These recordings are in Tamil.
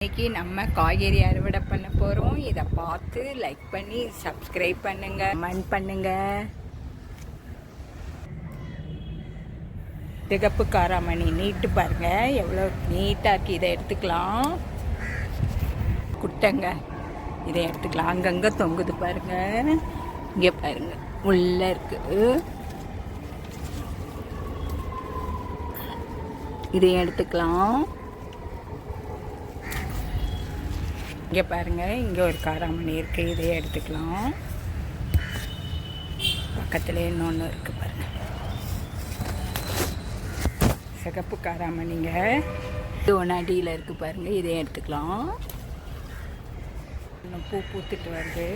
இன்னைக்கு நம்ம காய்கறி அறுவடை பண்ண போகிறோம். இதை பார்த்து லைக் பண்ணி சப்ஸ்கிரைப் பண்ணுங்க, கமெண்ட் பண்ணுங்க. சிகப்பு காராமணி நீட்டு பாருங்க, எவ்வளோ நீட்டாக இருக்கு. இதை எடுத்துக்கலாம். குட்டைங்க, இதை எடுத்துக்கலாம். அங்கங்கே தொங்குது பாருங்க, இங்கே பாருங்க உள்ள இருக்கு. இதையும் எடுத்துக்கலாம். இங்கே பாருங்கள், இங்கே ஒரு காராமணி இருக்குது, இதையே எடுத்துக்கலாம். பக்கத்தில் இன்னொன்று இருக்குது பாருங்கள், சிகப்பு காராமணிங்க. இது ஒன்று அடியில் இருக்குது பாருங்கள், இதையும் எடுத்துக்கலாம். இன்னும் பூ பூத்துட்டு வருது.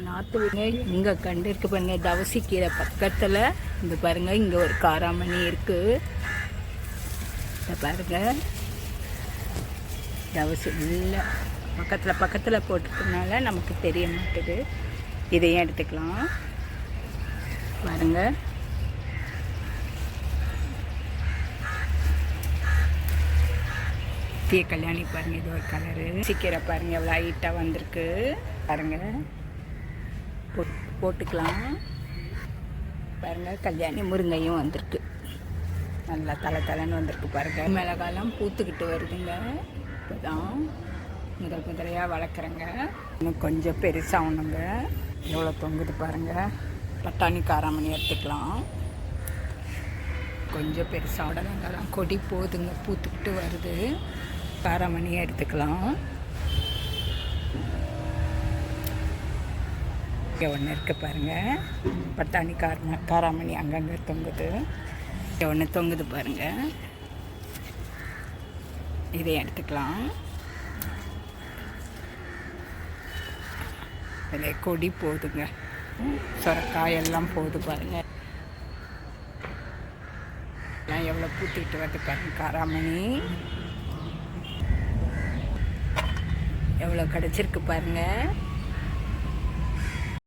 நாற்று விங்க இங்கே கண்டு இருக்குது பாருங்கள், தவசி கீரை பக்கத்தில். இந்த பாருங்கள், இங்கே ஒரு காராமணி இருக்குது. இதை பாருங்கள், தவசி இல்லை பக்கத்தில் போட்டுக்கிறதுனால நமக்கு தெரிய மாட்டுது. இதையும் எடுத்துக்கலாம் பாருங்க. தீய கல்யாணி பாருங்க, இது ஒரு கலரு. சீக்கிரம் பாருங்க, எவ்வளோ ஹைட்டாக வந்திருக்கு பாருங்க. போட்டுக்கலாம் பாருங்க. கல்யாணி முருங்கையும் வந்திருக்கு, நல்லா தலைன்னு வந்திருக்கு பாருங்க. மிளகாலாம் பூத்துக்கிட்டு வருதுங்க. இப்போதான் முதலையாக வளர்க்குறேங்க. இன்னும் கொஞ்சம் பெருசாகணுங்க. எவ்வளோ தொங்குது பாருங்கள். பட்டாணி காராமணி எடுத்துக்கலாம். கொஞ்சம் பெருசாக வெங்காயம் கொடி போதுங்க, பூத்துக்கிட்டு வருது. காராமணியை எடுத்துக்கலாம். இங்கே ஒன்று இருக்குது பாருங்கள், பட்டாணி காராமணி அங்கங்கே தொங்குது. இங்கே ஒன்று தொங்குது பாருங்கள், இதை எடுத்துக்கலாம். அதில் கொடி போதுங்க, சொரக்காய் எல்லாம் போகுது பாருங்கள். எல்லாம் எவ்வளோ பூத்திட்டு வருது பாருங்கள். காராமணி எவ்வளோ கிடச்சிருக்கு பாருங்கள்.